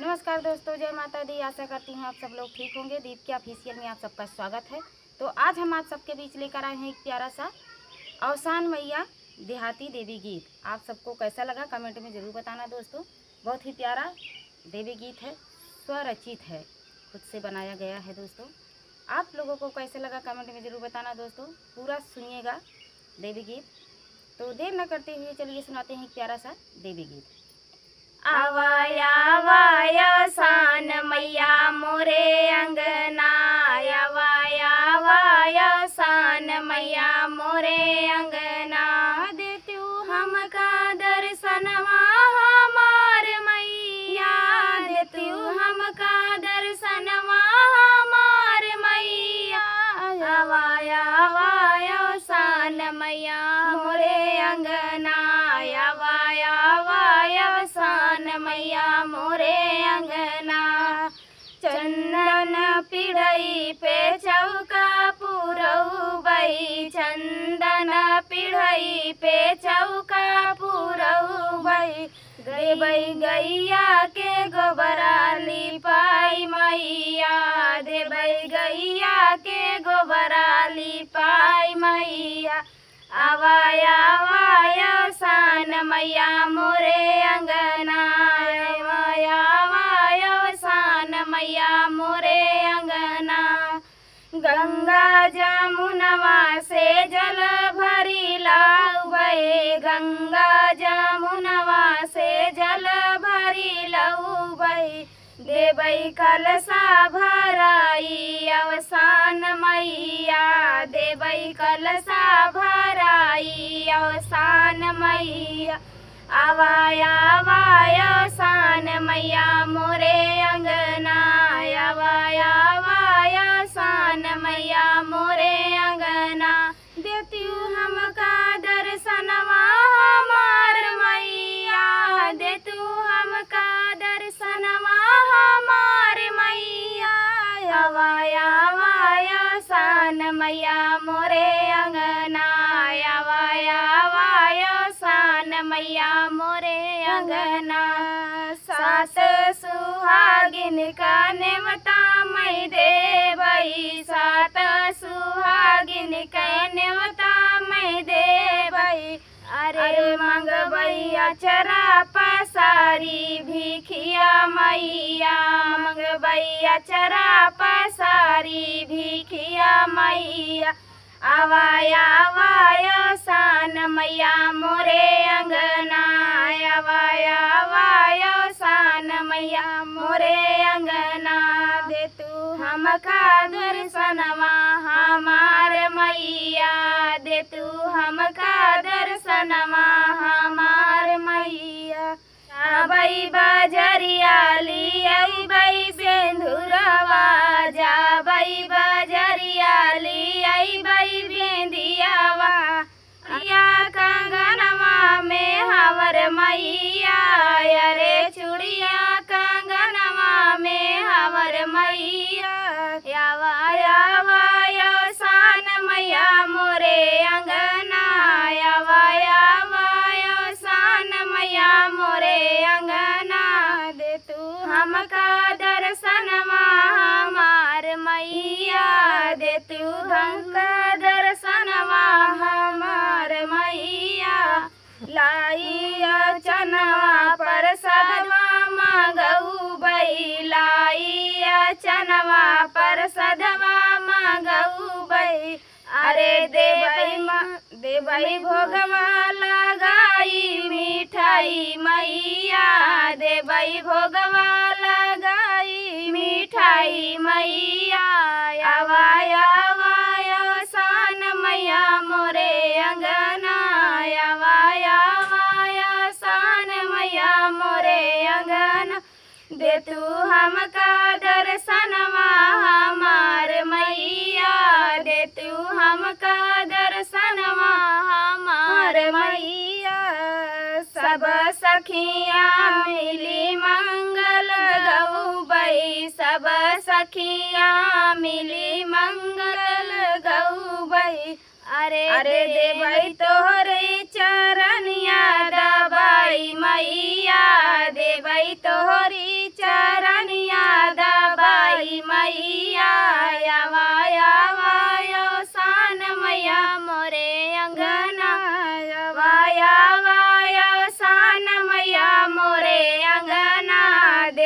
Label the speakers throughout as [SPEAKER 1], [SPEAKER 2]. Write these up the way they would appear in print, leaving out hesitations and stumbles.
[SPEAKER 1] नमस्कार दोस्तों, जय माता दी। आशा करती हूँ आप सब लोग ठीक होंगे। दीप ऑफिशियल में आप सबका स्वागत है। तो आज हम आप सबके बीच लेकर आए हैं एक प्यारा सा अवसान मैया देहाती देवी गीत। आप सबको कैसा लगा कमेंट में ज़रूर बताना दोस्तों। बहुत ही प्यारा देवी गीत है, स्वरचित है, खुद से बनाया गया है दोस्तों। आप लोगों को कैसे लगा कमेंट में ज़रूर बताना दोस्तों। पूरा सुनिएगा देवी गीत। तो देर न करते हुए चलिए सुनाते हैं एक प्यारा सा देवी गीत।
[SPEAKER 2] आवाया आवाया सान मैया मोरे अंगना, आवाया आवाया सान मैया मोरे अंगना, देतू हमका दर्शनवा हमार मैया, देतू हमका दर्शनवा हमार मैया, आवाया आवाया सान मैया मोरे अंगना, आवाया आवाया सान मैया मोरे अंगना, चंदन पिढ़ई पे चौका पुरौबई, चंदन पिढ़ई पे चौका पुरौबई, देबई गैया के गोबरा लिपाई मैया, देबई गैया के गोबरा लिपाई मैया, आवाया आवाया सान मैया मोरे अंगना, आवाया आवाया सान मैया मोरे अंगना, गंगा जमुनवा से जल भरी लाउबे, गंगा जमुनवा से जल भरी लाउबे, देबई कलसा भराई अवसान मैया, देबई कलसा भराई अवसान मैया, आवाया आवाया सान मैया मोरे अंगना, आवाया आवाया सान मैया मोरे अंगना, देतू हमका दर्शनवा हमार मैया, देतू हमका दर्शनवा हमार मैया, आवाया आवाया सान मैया मोरे अंगना, आवाया आवाया सान मैया मोरे अंगना, सास सुहागिन का नेवता मैं देबई, सात सुहागिन का नेवता मैं देबई, अरे मंगबई अचरा पसारी भिखिया मैया, मंगबई अचरा पसारी भिखिया मैया, आवाया आवाया सान मैया मोरे अंगना, आवाया आवाया सान मैया मोरे अंगना, देतू हमका दर्शनवा हमार मैया, देतू हमका दर्शनवा हमार मैया, जाबई बजरिया लियई बेंधुरवा, जाबई बजरिया लियई बेंदियावा, या कंगनवा में हवर मैया, अरे चूड़िया कंगनवा में हवर मैया, आवाया आवाया सान मैया मोरे अंगना, आवाया आवाया सान मैया मोरे अंगना, देतू हमका दर्शनवा हमार मैया, देतू हमका दर्शनवा हमार मैया, लाइया चनवा पर सदवा मगऊबई, लाइया चनवा पर सदवा मगऊबई, अरे देबई भोगवा लगाई मिठाई मैया, देबई भोगवा लगाई मिठाई मैया, आवाया आवाया सान मैया मोरे अंगना, आवाया आवाया सान मैया मोरे अंगना, देतू हमका दर्शनवा हमार मैया, देतू हमका दर्शनवा हमार मैया, सब सखिया मिली मंगल गौबई, सब सखिया मिली मंगल गौबई, अरे देबई तोहरे चरनिया दबाई मैया, देबई तोहरी चर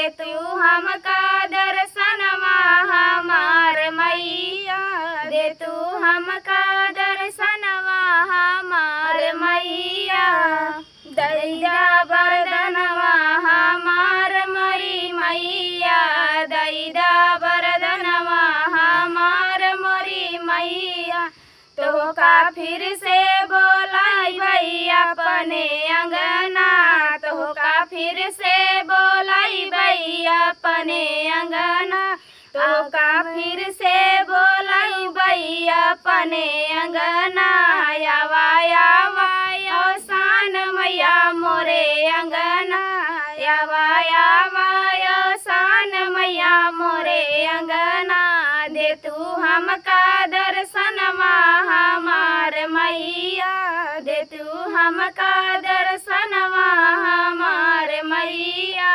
[SPEAKER 2] दे तू हमका दर्शनवा हमार मैया, दे तू हमका दर्शनवा हमार मैया। दैदा वरदनवा हमार मोरी मैया, दैदा वरदनवा हमार मोरी मैया। तो का फिर से बोलाई भैया अपने अंगना, तो का फिर से बोलाई भैया अपने अंगना, तो का फिर से बोलाई भैया अपने अंगना। आवा आवा आसान मैया मोरे अंगना, आवा आवा आसान मैया मोरे अंगना। दे तू हमका दर्शनवा हमार मैया, दे तू हमका दर्शनवा हमार मैया।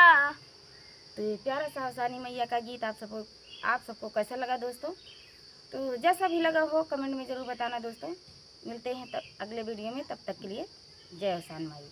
[SPEAKER 1] तो ये प्यारा सा आसानी मैया का गीत आप सबको कैसा लगा दोस्तों? तो जैसा भी लगा हो कमेंट में ज़रूर बताना दोस्तों। मिलते हैं तब अगले वीडियो में, तब तक के लिए जय आसान माई।